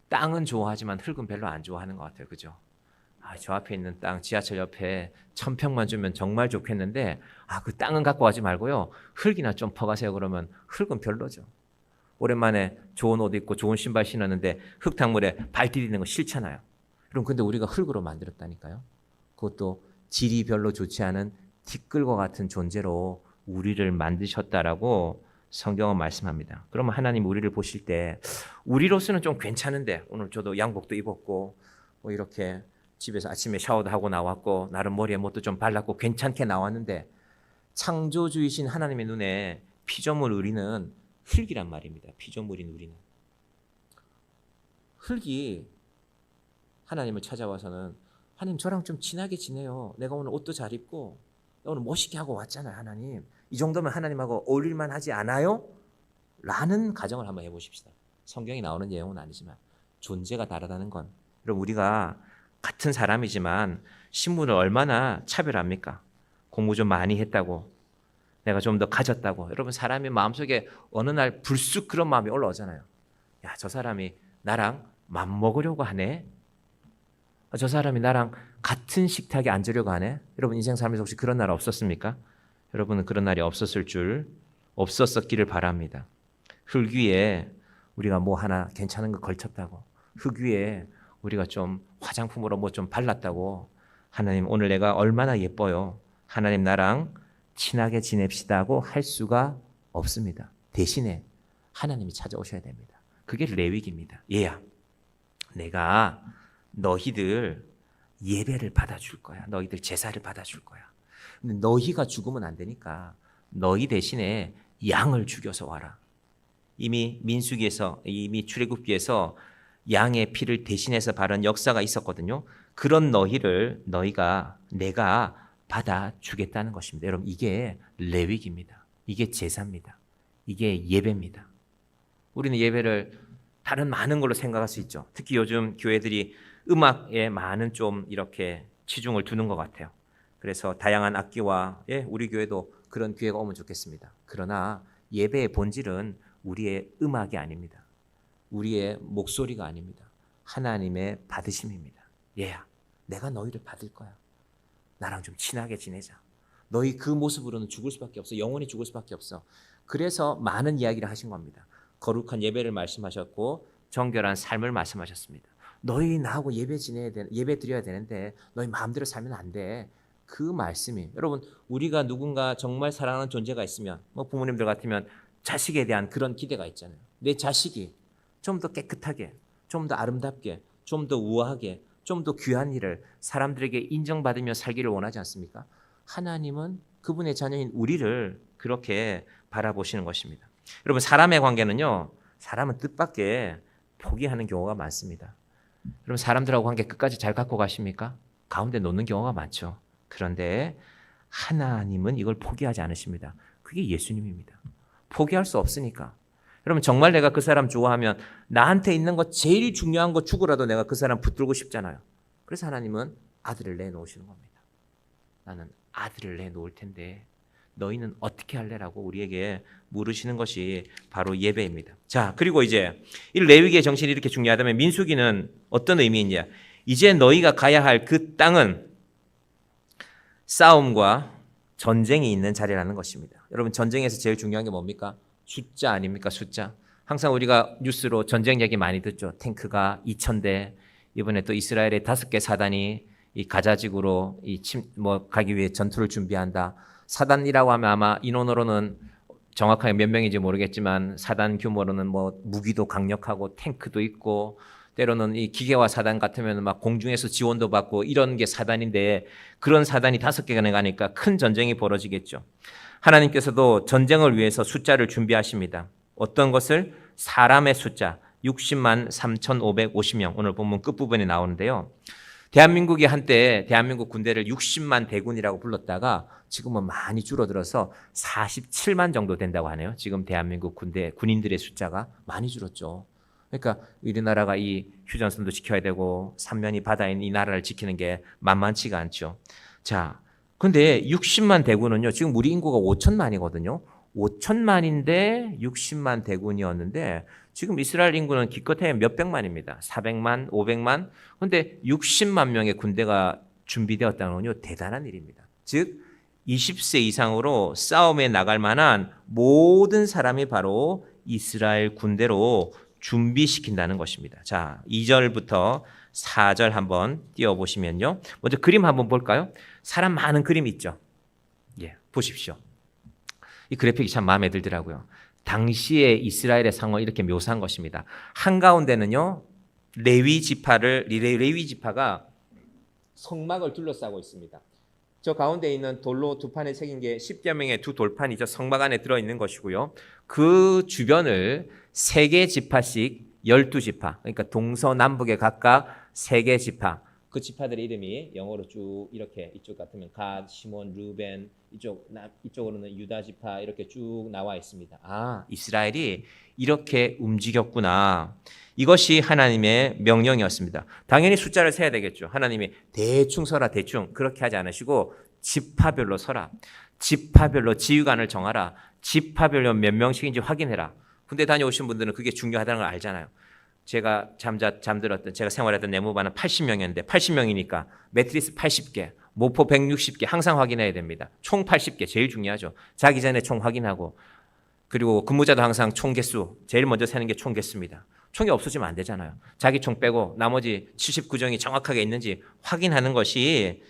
땅은 좋아하지만 흙은 별로 안 좋아하는 것 같아요. 그죠? 저 앞에 있는 땅, 지하철 옆에 1000평만 주면 정말 좋겠는데 그 땅은 갖고 가지 말고요, 흙이나 좀 퍼가세요. 그러면 흙은 별로죠. 오랜만에 좋은 옷 입고 좋은 신발 신었는데 흙탕물에 발 디디는 거 싫잖아요. 그럼 근데 우리가 흙으로 만들었다니까요. 그것도 질이 별로 좋지 않은 티끌과 같은 존재로 우리를 만드셨다라고 성경은 말씀합니다. 그러면 하나님 우리를 보실 때 우리로서는 좀 괜찮은데, 오늘 저도 양복도 입었고 이렇게 집에서 아침에 샤워도 하고 나왔고 나름 머리에 뭣도 좀 발랐고 괜찮게 나왔는데, 창조주이신 하나님의 눈에 피조물 우리는 흙이란 말입니다. 피조물인 우리는. 흙이 하나님을 찾아와서는 하나님 저랑 좀 친하게 지내요. 내가 오늘 옷도 잘 입고 오늘 멋있게 하고 왔잖아요. 하나님 이 정도면 하나님하고 어울릴만 하지 않아요? 라는 가정을 한번 해보십시다. 성경이 나오는 내용은 아니지만 존재가 다르다는 건, 여러분 우리가 같은 사람이지만 신분을 얼마나 차별합니까? 공부 좀 많이 했다고, 내가 좀 더 가졌다고. 여러분 사람의 마음속에 어느 날 불쑥 그런 마음이 올라오잖아요. 저 사람이 나랑 맘먹으려고 하네. 저 사람이 나랑 같은 식탁에 앉으려고 하네. 여러분 인생 살면서 혹시 그런 날 없었습니까? 여러분은 그런 날이 없었었기를 바랍니다. 흙 위에 우리가 뭐 하나 괜찮은 거 걸쳤다고, 흙 위에 우리가 좀 화장품으로 뭐 좀 발랐다고, 하나님 오늘 내가 얼마나 예뻐요, 하나님 나랑 친하게 지냅시다고 할 수가 없습니다. 대신에 하나님이 찾아오셔야 됩니다. 그게 레위기입니다. 얘야, 내가 너희들 예배를 받아줄 거야. 너희들 제사를 받아줄 거야. 근데 너희가 죽으면 안 되니까 너희 대신에 양을 죽여서 와라. 이미 민수기에서, 이미 출애굽기에서 양의 피를 대신해서 바른 역사가 있었거든요. 그런 너희가 내가 받아주겠다는 것입니다. 여러분, 이게 레위기입니다. 이게 제사입니다. 이게 예배입니다. 우리는 예배를 다른 많은 걸로 생각할 수 있죠. 특히 요즘 교회들이 음악에 많은 좀 이렇게 치중을 두는 것 같아요. 그래서 다양한 악기와 우리 교회도 그런 기회가 오면 좋겠습니다. 그러나 예배의 본질은 우리의 음악이 아닙니다. 우리의 목소리가 아닙니다. 하나님의 받으심입니다. 얘야, 내가 너희를 받을 거야. 나랑 좀 친하게 지내자. 너희 그 모습으로는 죽을 수밖에 없어. 영원히 죽을 수밖에 없어. 그래서 많은 이야기를 하신 겁니다. 거룩한 예배를 말씀하셨고 정결한 삶을 말씀하셨습니다. 너희 나하고 예배 드려야 되는데 너희 마음대로 살면 안 돼. 그 말씀이, 여러분, 우리가 누군가 정말 사랑하는 존재가 있으면, 부모님들 같으면 자식에 대한 그런 기대가 있잖아요. 내 자식이 좀 더 깨끗하게, 좀 더 아름답게, 좀 더 우아하게, 좀 더 귀한 일을 사람들에게 인정받으며 살기를 원하지 않습니까? 하나님은 그분의 자녀인 우리를 그렇게 바라보시는 것입니다. 여러분, 사람의 관계는요, 사람은 뜻밖의 포기하는 경우가 많습니다. 여러분, 사람들하고 관계 끝까지 잘 갖고 가십니까? 가운데 놓는 경우가 많죠. 그런데 하나님은 이걸 포기하지 않으십니다. 그게 예수님입니다. 포기할 수 없으니까. 여러분, 정말 내가 그 사람 좋아하면 나한테 있는 거 제일 중요한 거 주고라도 내가 그 사람 붙들고 싶잖아요. 그래서 하나님은 아들을 내놓으시는 겁니다. 나는 아들을 내놓을 텐데 너희는 어떻게 할래라고 우리에게 물으시는 것이 바로 예배입니다. 자, 그리고 이제 이 레위기의 정신이 이렇게 중요하다면 민수기는 어떤 의미이냐? 이제 너희가 가야 할 그 땅은 싸움과 전쟁이 있는 자리라는 것입니다. 여러분, 전쟁에서 제일 중요한 게 뭡니까? 숫자 아닙니까? 숫자. 항상 우리가 뉴스로 전쟁 얘기 많이 듣죠. 탱크가 2,000대, 이번에 또 이스라엘의 5개 사단이 이 가자지구로 가기 위해 전투를 준비한다. 사단이라고 하면 아마 인원으로는 정확하게 몇 명인지 모르겠지만 사단 규모로는 무기도 강력하고 탱크도 있고 때로는 이 기계화 사단 같으면 막 공중에서 지원도 받고 이런 게 사단인데, 그런 사단이 5개가 가니까 큰 전쟁이 벌어지겠죠. 하나님께서도 전쟁을 위해서 숫자를 준비하십니다. 어떤 것을? 사람의 숫자 60만 3,550명. 오늘 본문 끝부분에 나오는데요. 대한민국이 한때 대한민국 군대를 60만 대군이라고 불렀다가 지금은 많이 줄어들어서 47만 정도 된다고 하네요. 지금 대한민국 군인들의 숫자가 많이 줄었죠. 그러니까 우리나라가 이 휴전선도 지켜야 되고 삼면이 바다인 이 나라를 지키는 게 만만치가 않죠. 자, 근데 60만 대군은요, 지금 우리 인구가 5천만이거든요. 5천만인데 60만 대군이었는데 지금 이스라엘 인구는 기껏해 몇백만입니다. 400만, 500만. 근데 60만 명의 군대가 준비되었다는 건요, 대단한 일입니다. 즉 20세 이상으로 싸움에 나갈 만한 모든 사람이 바로 이스라엘 군대로 준비시킨다는 것입니다. 자, 2절부터 4절 한번 띄워보시면요. 먼저 그림 한번 볼까요? 사람 많은 그림 있죠. 예, 보십시오. 이 그래픽이 참 마음에 들더라고요. 당시에 이스라엘의 상황을 이렇게 묘사한 것입니다. 한가운데는요, 레위 지파가 성막을 둘러싸고 있습니다. 저 가운데 있는 돌로 두 판에 새긴 게 10여 명의 두 돌판이 저 성막 안에 들어있는 것이고요. 그 주변을 3개 지파씩 12지파, 그러니까 동서남북에 각각 3개 지파, 그 지파들의 이름이 영어로 쭉 이렇게, 이쪽 같으면 갓, 시몬, 루벤, 이쪽으로는 유다 지파 이렇게 쭉 나와 있습니다. 아, 이스라엘이 이렇게 움직였구나. 이것이 하나님의 명령이었습니다. 당연히 숫자를 세야 되겠죠. 하나님이 대충 서라, 대충 그렇게 하지 않으시고 지파별로 서라. 지파별로 지휘관을 정하라. 지파별로 몇 명씩인지 확인해라. 군대 다녀오신 분들은 그게 중요하다는 걸 알잖아요. 제가 제가 생활했던 내무반은 80명이었는데 80명이니까 매트리스 80개, 모포 160개 항상 확인해야 됩니다. 총 80개 제일 중요하죠. 자기 전에 총 확인하고, 그리고 근무자도 항상 총 개수 제일 먼저 세는 게 총 개수입니다. 총이 없어지면 안 되잖아요. 자기 총 빼고 나머지 79정이 정확하게 있는지 확인하는 것이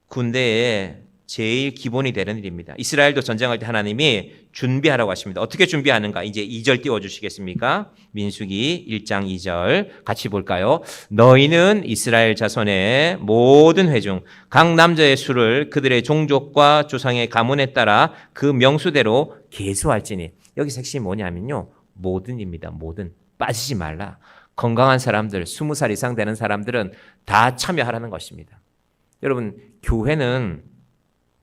군대의 제일 기본이 되는 일입니다. 이스라엘도 전쟁할 때 하나님이 준비하라고 하십니다. 어떻게 준비하는가? 이제 2절 띄워주시겠습니까? 민수기 1장 2절 같이 볼까요? 너희는 이스라엘 자손의 모든 회중 각 남자의 수를 그들의 종족과 조상의 가문에 따라 그 명수대로 계수할지니. 여기서 핵심이 뭐냐면요, 모든입니다. 모든. 빠지지 말라. 건강한 사람들, 20살 이상 되는 사람들은 다 참여하라는 것입니다. 여러분, 교회는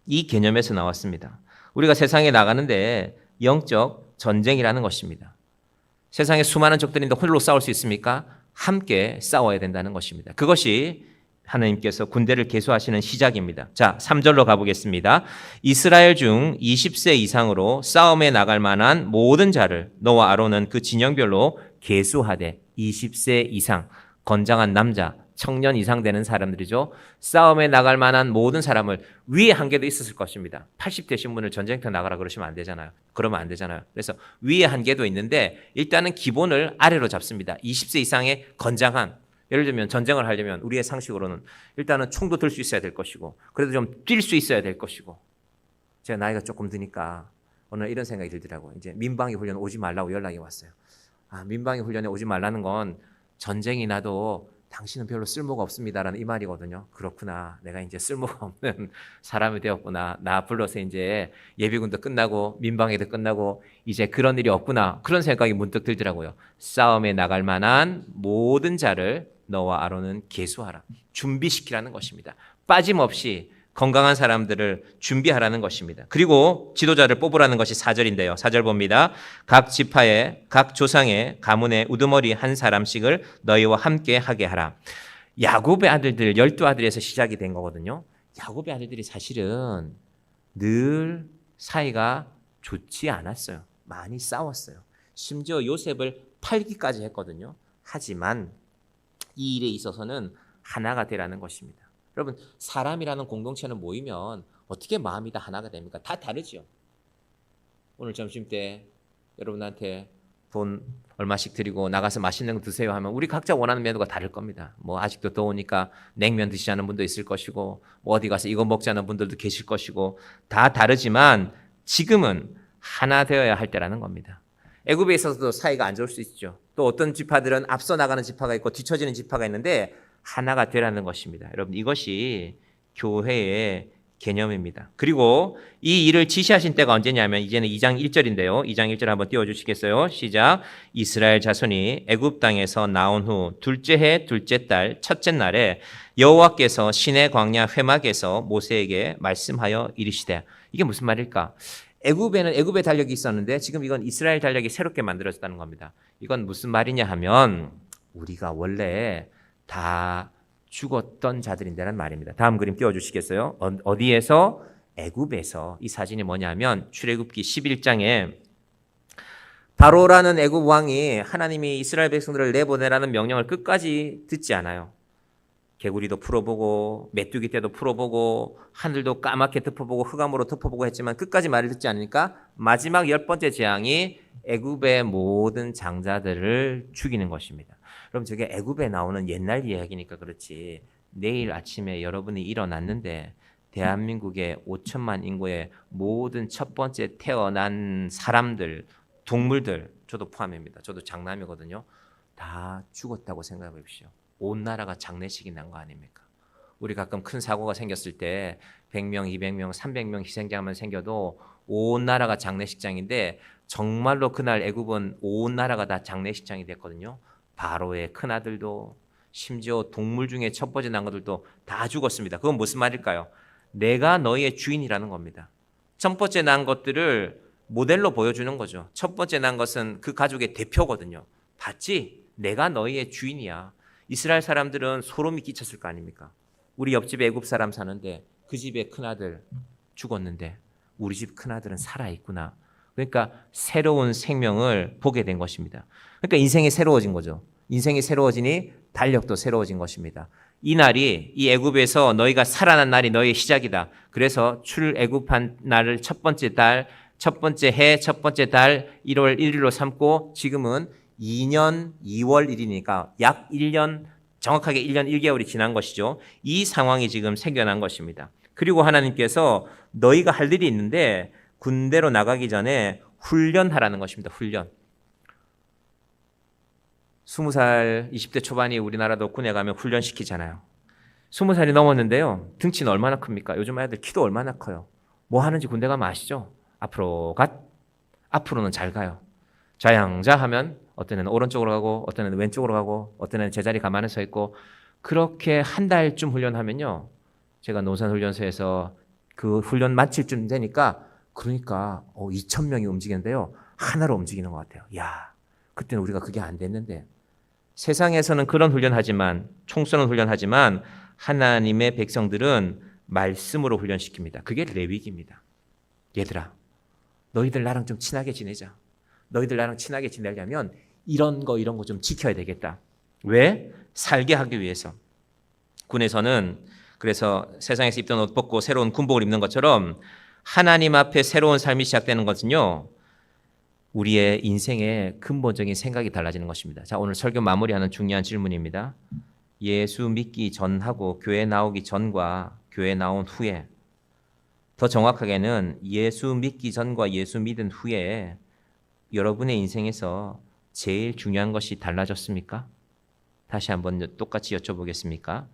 이 개념에서 나왔습니다. 우리가 세상에 나가는데 영적 전쟁이라는 것입니다. 세상에 수많은 적들인데 홀로 싸울 수 있습니까? 함께 싸워야 된다는 것입니다. 그것이 하나님께서 군대를 계수하시는 시작입니다. 자, 3절로 가보겠습니다. 이스라엘 중 20세 이상으로 싸움에 나갈 만한 모든 자를 너와 아론은 그 진영별로 계수하되 20세 이상 건장한 남자, 청년 이상 되는 사람들이죠. 싸움에 나갈 만한 모든 사람을 위에 한계도 있었을 것입니다. 80되신 분을 전쟁터 나가라 그러시면 안 되잖아요. 그러면 안 되잖아요. 그래서 위에 한계도 있는데 일단은 기본을 아래로 잡습니다. 20세 이상의 건장한, 예를 들면 전쟁을 하려면 우리의 상식으로는 일단은 총도 들 수 있어야 될 것이고 그래도 좀 뛸 수 있어야 될 것이고 제가 나이가 조금 드니까 오늘 이런 생각이 들더라고요. 이제 민방위 훈련 오지 말라고 연락이 왔어요. 민방위 훈련에 오지 말라는 건 전쟁이 나도 당신은 별로 쓸모가 없습니다라는 이 말이거든요. 그렇구나. 내가 이제 쓸모가 없는 사람이 되었구나. 나 불러서 이제 예비군도 끝나고 민방위도 끝나고 이제 그런 일이 없구나. 그런 생각이 문득 들더라고요. 싸움에 나갈 만한 모든 자를 너와 아론은 계수하라. 준비시키라는 것입니다. 빠짐없이 건강한 사람들을 준비하라는 것입니다. 그리고 지도자를 뽑으라는 것이 4절인데요. 4절 봅니다. 각 지파에 각 조상의 가문에 우두머리 한 사람씩을 너희와 함께 하게 하라. 야곱의 아들들 12아들에서 시작이 된 거거든요. 야곱의 아들들이 사실은 늘 사이가 좋지 않았어요. 많이 싸웠어요. 심지어 요셉을 팔기까지 했거든요. 하지만 이 일에 있어서는 하나가 되라는 것입니다. 여러분, 사람이라는 공동체는 모이면 어떻게 마음이 다 하나가 됩니까? 다 다르죠. 오늘 점심 때 여러분한테 돈 얼마씩 드리고 나가서 맛있는 거 드세요 하면 우리 각자 원하는 메뉴가 다를 겁니다. 뭐 아직도 더우니까 냉면 드시자는 분도 있을 것이고 뭐 어디 가서 이거 먹자는 분들도 계실 것이고 다 다르지만 지금은 하나 되어야 할 때라는 겁니다. 애굽에 있어서도 사이가 안 좋을 수 있죠. 또 어떤 지파들은 앞서 나가는 지파가 있고 뒤처지는 지파가 있는데 하나가 되라는 것입니다. 여러분, 이것이 교회의 개념입니다. 그리고 이 일을 지시하신 때가 언제냐면 이제는 2장 1절인데요. 2장 1절 한번 띄워주시겠어요? 시작. 이스라엘 자손이 애굽 땅에서 나온 후 둘째 해 둘째 달 첫째 날에 여호와께서 시내 광야 회막에서 모세에게 말씀하여 이르시되. 이게 무슨 말일까? 애굽에는 애굽의 달력이 있었는데 지금 이건 이스라엘 달력이 새롭게 만들어졌다는 겁니다. 이건 무슨 말이냐 하면 우리가 원래 다 죽었던 자들인데란 말입니다. 다음 그림 띄워주시겠어요? 어디에서? 애굽에서. 이 사진이 뭐냐면 출애굽기 11장에 바로라는 애굽 왕이 하나님이 이스라엘 백성들을 내보내라는 명령을 끝까지 듣지 않아요. 개구리도 풀어보고 메뚜기 떼도 풀어보고 하늘도 까맣게 덮어보고 흑암으로 덮어보고 했지만 끝까지 말을 듣지 않으니까 마지막 10번째 재앙이 애굽의 모든 장자들을 죽이는 것입니다. 그럼 저게 애굽에 나오는 옛날 이야기니까 그렇지 내일 아침에 여러분이 일어났는데 대한민국의 5천만 인구의 모든 첫 번째 태어난 사람들, 동물들, 저도 포함입니다. 저도 장남이거든요. 다 죽었다고 생각해 보십시오. 온 나라가 장례식이 난 거 아닙니까? 우리 가끔 큰 사고가 생겼을 때 100명, 200명, 300명 희생자만 생겨도 온 나라가 장례식장인데 정말로 그날 애굽은 온 나라가 다 장례식장이 됐거든요. 바로의 큰아들도 심지어 동물 중에 첫 번째 난 것들도 다 죽었습니다. 그건 무슨 말일까요? 내가 너희의 주인이라는 겁니다. 첫 번째 난 것들을 모델로 보여주는 거죠. 첫 번째 난 것은 그 가족의 대표거든요. 봤지? 내가 너희의 주인이야. 이스라엘 사람들은 소름이 끼쳤을 거 아닙니까? 우리 옆집에 애굽 사람 사는데 그 집의 큰아들 죽었는데 우리 집 큰아들은 살아있구나. 그러니까 새로운 생명을 보게 된 것입니다. 그러니까 인생이 새로워진 거죠. 인생이 새로워지니 달력도 새로워진 것입니다. 이 날이 이 애굽에서 너희가 살아난 날이 너희의 시작이다. 그래서 출애굽한 날을 첫 번째 달, 첫 번째 해, 첫 번째 달 1월 1일로 삼고 지금은 2년 2월 1일이니까 약 1년, 정확하게 1년 1개월이 지난 것이죠. 이 상황이 지금 생겨난 것입니다. 그리고 하나님께서 너희가 할 일이 있는데 군대로 나가기 전에 훈련하라는 것입니다. 훈련. 20살, 20대 초반이 우리나라도 군에 가면 훈련시키잖아요. 20살이 넘었는데요. 등치는 얼마나 큽니까? 요즘 아이들 키도 얼마나 커요. 뭐 하는지 군대 가면 아시죠? 앞으로 앞으로는 잘 가요. 좌양자 하면 어떤 애는 오른쪽으로 가고 어떤 애는 왼쪽으로 가고 어떤 애는 제자리 가만히 서 있고 그렇게 한 달쯤 훈련하면요. 제가 노산훈련소에서 그 훈련 마칠 쯤 되니까 그러니까 2천 명이 움직이는데요. 하나로 움직이는 것 같아요. 야, 그때는 우리가 그게 안 됐는데. 세상에서는 그런 훈련하지만 총 쏘는 훈련하지만 하나님의 백성들은 말씀으로 훈련시킵니다. 그게 레위기입니다. 얘들아, 너희들 나랑 좀 친하게 지내자. 너희들 나랑 친하게 지내려면 이런 거 좀 지켜야 되겠다. 왜? 살게 하기 위해서. 군에서는 그래서 세상에서 입던 옷 벗고 새로운 군복을 입는 것처럼 하나님 앞에 새로운 삶이 시작되는 것은요, 우리의 인생의 근본적인 생각이 달라지는 것입니다. 자, 오늘 설교 마무리하는 중요한 질문입니다. 예수 믿기 전하고 교회 나오기 전과 교회 나온 후에, 더 정확하게는 예수 믿기 전과 예수 믿은 후에 여러분의 인생에서 제일 중요한 것이 달라졌습니까? 다시 한번 똑같이 여쭤보겠습니다.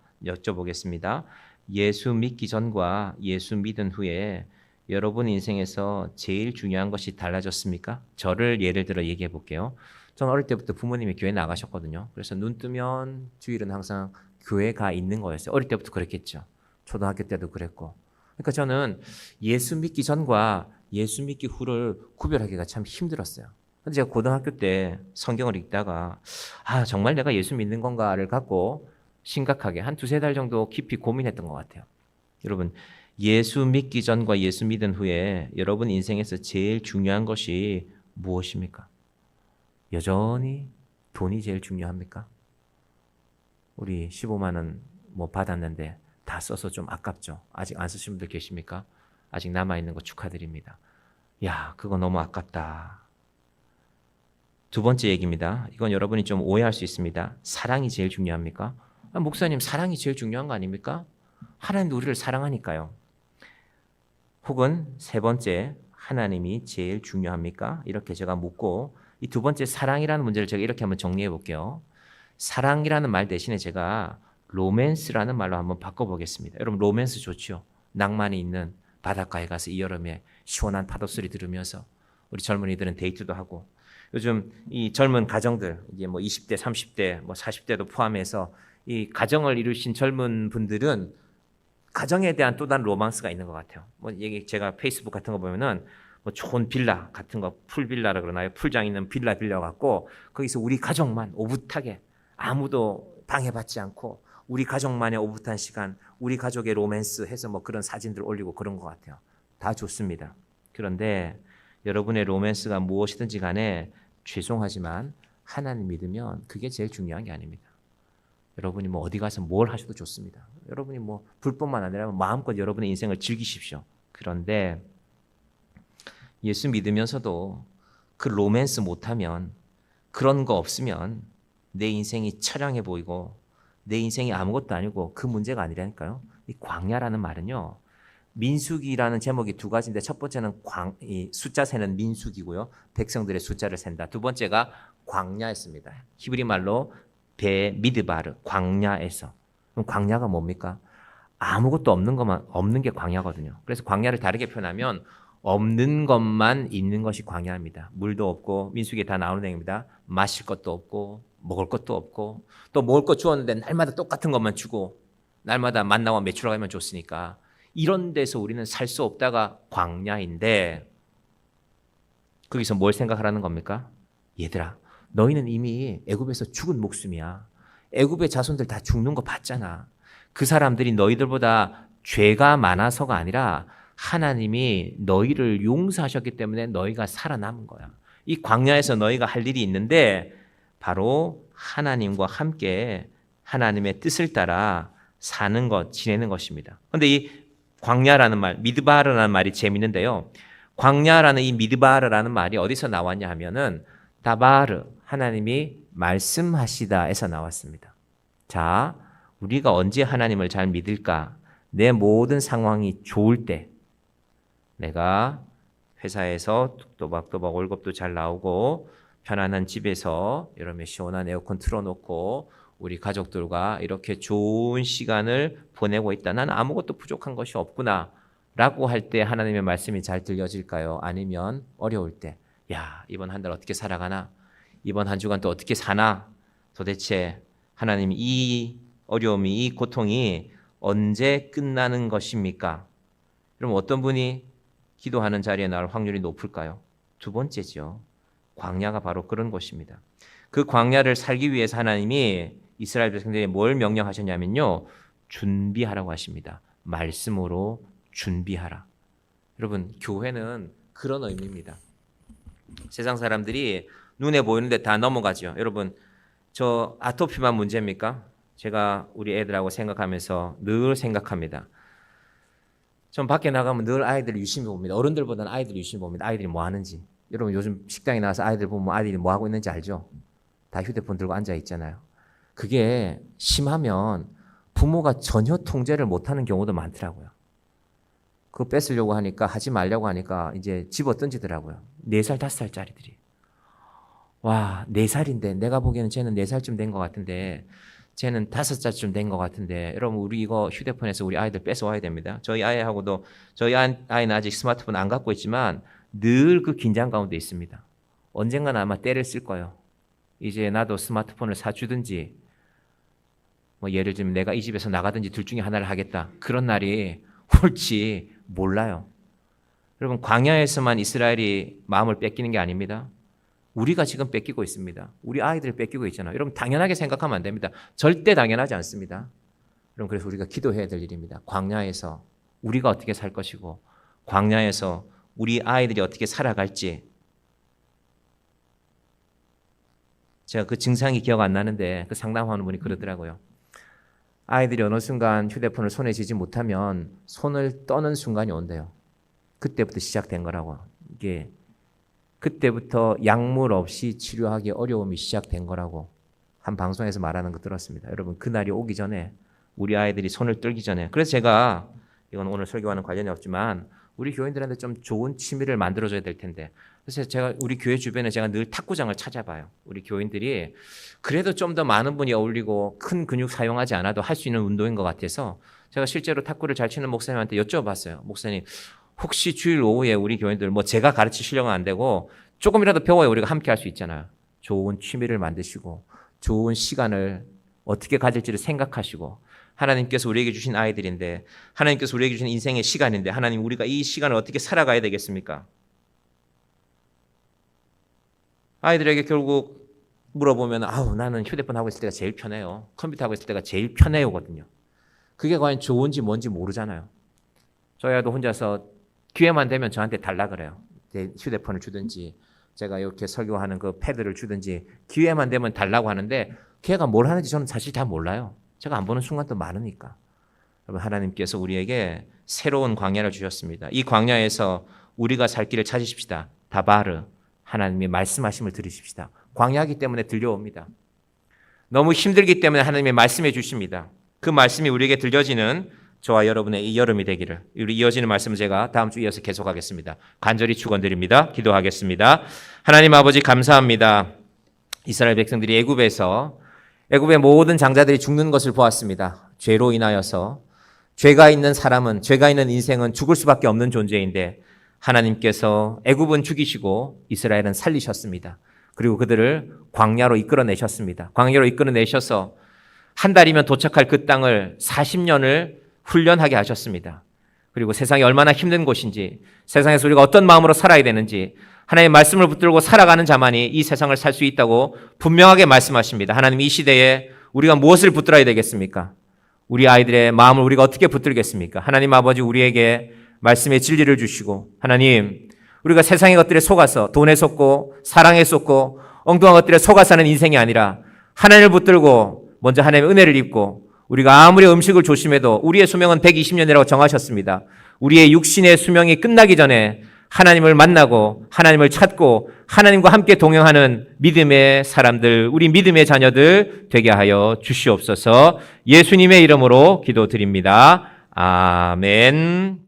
예수 믿기 전과 예수 믿은 후에 여러분 인생에서 제일 중요한 것이 달라졌습니까? 저를 예를 들어 얘기해 볼게요. 저는 어릴 때부터 부모님이 교회 나가셨거든요. 그래서 눈 뜨면 주일은 항상 교회 가 있는 거였어요. 어릴 때부터 그랬겠죠. 초등학교 때도 그랬고. 그러니까 저는 예수 믿기 전과 예수 믿기 후를 구별하기가 참 힘들었어요. 근데 제가 고등학교 때 성경을 읽다가 정말 내가 예수 믿는 건가를 갖고 심각하게 한 두세 달 정도 깊이 고민했던 것 같아요. 여러분, 예수 믿기 전과 예수 믿은 후에 여러분 인생에서 제일 중요한 것이 무엇입니까? 여전히 돈이 제일 중요합니까? 우리 15만 원 받았는데 다 써서 좀 아깝죠. 아직 안 쓰신 분들 계십니까? 아직 남아있는 거 축하드립니다. 야, 그거 너무 아깝다. 두 번째 얘기입니다. 이건 여러분이 좀 오해할 수 있습니다. 사랑이 제일 중요합니까? 목사님, 사랑이 제일 중요한 거 아닙니까? 하나님도 우리를 사랑하니까요. 혹은 세 번째, 하나님이 제일 중요합니까? 이렇게 제가 묻고, 이 두 번째 사랑이라는 문제를 제가 이렇게 한번 정리해 볼게요. 사랑이라는 말 대신에 제가 로맨스라는 말로 한번 바꿔보겠습니다. 여러분, 로맨스 좋죠? 낭만이 있는 바닷가에 가서 이 여름에 시원한 파도소리 들으면서 우리 젊은이들은 데이트도 하고, 요즘 이 젊은 가정들, 이제 20대, 30대, 40대도 포함해서 이 가정을 이루신 젊은 분들은 가정에 대한 또 다른 로망스가 있는 것 같아요. 이게 제가 페이스북 같은 거 보면은 좋은 빌라 같은 거, 풀빌라라 그러나요? 풀장 있는 빌라 빌려갖고 거기서 우리 가족만 오붓하게 아무도 방해받지 않고 우리 가족만의 오붓한 시간, 우리 가족의 로맨스 해서 그런 사진들 올리고 그런 것 같아요. 다 좋습니다. 그런데 여러분의 로맨스가 무엇이든지 간에 죄송하지만 하나님 믿으면 그게 제일 중요한 게 아닙니다. 여러분이 어디 가서 뭘 하셔도 좋습니다. 여러분이 불법만 아니라 마음껏 여러분의 인생을 즐기십시오. 그런데 예수 믿으면서도 그 로맨스 못하면, 그런 거 없으면 내 인생이 처량해 보이고 내 인생이 아무것도 아니고 그 문제가 아니라니까요. 이 광야라는 말은요, 민수기라는 제목이 두 가지인데 첫 번째는 이 숫자 세는 민수기고요. 백성들의 숫자를 센다. 두 번째가 광야였습니다. 히브리 말로 미드바르, 광야에서. 그럼 광야가 뭡니까? 아무것도 없는 게 광야거든요. 그래서 광야를 다르게 표현하면 없는 것만 있는 것이 광야입니다. 물도 없고, 민수기에 다 나오는 내용입니다. 마실 것도 없고 먹을 것도 없고, 또 먹을 것 주었는데 날마다 똑같은 것만 주고 날마다 만나와 메추라 가면 줬으니까 이런 데서 우리는 살 수 없다가 광야인데, 거기서 뭘 생각하라는 겁니까? 얘들아, 너희는 이미 애굽에서 죽은 목숨이야. 애굽의 자손들 다 죽는 거 봤잖아. 그 사람들이 너희들보다 죄가 많아서가 아니라 하나님이 너희를 용서하셨기 때문에 너희가 살아남은 거야. 이 광야에서 너희가 할 일이 있는데 바로 하나님과 함께 하나님의 뜻을 따라 사는 것, 지내는 것입니다. 그런데 이 광야라는 말, 미드바르라는 말이 재밌는데요. 광야라는 이 미드바르라는 말이 어디서 나왔냐 하면은 다바르, 하나님이 말씀하시다에서 나왔습니다. 자, 우리가 언제 하나님을 잘 믿을까? 내 모든 상황이 좋을 때, 내가 회사에서 또박또박 월급도 잘 나오고 편안한 집에서 여름에 시원한 에어컨 틀어놓고 우리 가족들과 이렇게 좋은 시간을 보내고 있다. 나는 아무것도 부족한 것이 없구나 라고 할 때 하나님의 말씀이 잘 들려질까요? 아니면 어려울 때, 야, 이번 한 달 어떻게 살아가나? 이번 한 주간 또 어떻게 사나? 도대체 하나님, 이 어려움이, 이 고통이 언제 끝나는 것입니까? 그럼 어떤 분이 기도하는 자리에 나올 확률이 높을까요? 두 번째죠. 광야가 바로 그런 곳입니다. 그 광야를 살기 위해서 하나님이 이스라엘 백성들에게 뭘 명령하셨냐면요. 준비하라고 하십니다. 말씀으로 준비하라. 여러분, 교회는 그런 의미입니다. 세상 사람들이 눈에 보이는데 다 넘어가죠. 여러분, 저 아토피만 문제입니까? 제가 우리 애들하고 생각하면서 늘 생각합니다. 전 밖에 나가면 늘 아이들을 유심히 봅니다. 어른들보다는 아이들을 유심히 봅니다. 아이들이 뭐 하는지. 여러분 요즘 식당에 나와서 아이들 보면 아이들이 뭐 하고 있는지 알죠? 다 휴대폰 들고 앉아 있잖아요. 그게 심하면 부모가 전혀 통제를 못하는 경우도 많더라고요. 그거 뺏으려고 하니까 하지 말라고 하니까 이제 집어 던지더라고요. 4살, 5살짜리들이. 와, 4살인데 내가 보기에는 쟤는 4살쯤 된 것 같은데 쟤는 5살쯤 된 것 같은데 여러분 우리 이거 휴대폰에서 우리 아이들 뺏어와야 됩니다. 저희 아이하고도 저희 아이는 아직 스마트폰 안 갖고 있지만 늘 그 긴장 가운데 있습니다. 언젠가는 아마 때를 쓸 거예요. 이제 나도 스마트폰을 사주든지 뭐 예를 들면 내가 이 집에서 나가든지 둘 중에 하나를 하겠다. 그런 날이 올지 몰라요. 여러분 광야에서만 이스라엘이 마음을 뺏기는 게 아닙니다. 우리가 지금 뺏기고 있습니다. 우리 아이들 뺏기고 있잖아요. 여러분 당연하게 생각하면 안 됩니다. 절대 당연하지 않습니다. 여러분 그래서 우리가 기도해야 될 일입니다. 광야에서 우리가 어떻게 살 것이고 광야에서 우리 아이들이 어떻게 살아갈지. 제가 그 증상이 기억 안 나는데 그 상담하는 분이 그러더라고요. 아이들이 어느 순간 휴대폰을 손에 쥐지 못하면 손을 떠는 순간이 온대요. 그때부터 시작된 거라고. 이게 그때부터 약물 없이 치료하기 어려움이 시작된 거라고 한 방송에서 말하는 거 들었습니다. 여러분 그날이 오기 전에 우리 아이들이 손을 떨기 전에 그래서 제가 이건 오늘 설교와는 관련이 없지만 우리 교인들한테 좀 좋은 취미를 만들어줘야 될 텐데 그래서 제가 우리 교회 주변에 제가 늘 탁구장을 찾아봐요. 우리 교인들이 그래도 좀 더 많은 분이 어울리고 큰 근육 사용하지 않아도 할 수 있는 운동인 것 같아서 제가 실제로 탁구를 잘 치는 목사님한테 여쭤봤어요. 목사님 혹시 주일 오후에 우리 교인들 뭐 제가 가르치시려고 안 되고 조금이라도 배워야 우리가 함께 할 수 있잖아요. 좋은 취미를 만드시고 좋은 시간을 어떻게 가질지를 생각하시고 하나님께서 우리에게 주신 아이들인데 하나님께서 우리에게 주신 인생의 시간인데 하나님 우리가 이 시간을 어떻게 살아가야 되겠습니까? 아이들에게 결국 물어보면 아우 나는 휴대폰 하고 있을 때가 제일 편해요. 컴퓨터 하고 있을 때가 제일 편해요거든요. 그게 과연 좋은지 뭔지 모르잖아요. 저희 아이도 혼자서 기회만 되면 저한테 달라 그래요. 휴대폰을 주든지 제가 이렇게 설교하는 그 패드를 주든지 기회만 되면 달라고 하는데 걔가 뭘 하는지 저는 사실 다 몰라요. 제가 안 보는 순간도 많으니까. 여러분 하나님께서 우리에게 새로운 광야를 주셨습니다. 이 광야에서 우리가 살 길을 찾으십시다. 다바르 하나님의 말씀하심을 들으십시다. 광야이기 때문에 들려옵니다. 너무 힘들기 때문에 하나님의 말씀해 주십니다. 그 말씀이 우리에게 들려지는 저와 여러분의 이 여름이 되기를 우리 이어지는 말씀을 제가 다음 주 이어서 계속하겠습니다. 간절히 축원드립니다. 기도하겠습니다. 하나님 아버지 감사합니다. 이스라엘 백성들이 애굽의 모든 장자들이 죽는 것을 보았습니다. 죄로 인하여서 죄가 있는 사람은 죄가 있는 인생은 죽을 수밖에 없는 존재인데 하나님께서 애굽은 죽이시고 이스라엘은 살리셨습니다. 그리고 그들을 광야로 이끌어내셨습니다. 광야로 이끌어내셔서 한 달이면 도착할 그 땅을 40년을 훈련하게 하셨습니다. 그리고 세상이 얼마나 힘든 곳인지 세상에서 우리가 어떤 마음으로 살아야 되는지 하나님의 말씀을 붙들고 살아가는 자만이 이 세상을 살 수 있다고 분명하게 말씀하십니다. 하나님 이 시대에 우리가 무엇을 붙들어야 되겠습니까? 우리 아이들의 마음을 우리가 어떻게 붙들겠습니까? 하나님 아버지 우리에게 말씀의 진리를 주시고 하나님 우리가 세상의 것들에 속아서 돈에 속고 사랑에 속고 엉뚱한 것들에 속아서 사는 인생이 아니라 하나님을 붙들고 먼저 하나님의 은혜를 입고 우리가 아무리 음식을 조심해도 우리의 수명은 120년이라고 정하셨습니다. 우리의 육신의 수명이 끝나기 전에 하나님을 만나고 하나님을 찾고 하나님과 함께 동행하는 믿음의 사람들, 우리 믿음의 자녀들 되게 하여 주시옵소서. 예수님의 이름으로 기도드립니다. 아멘.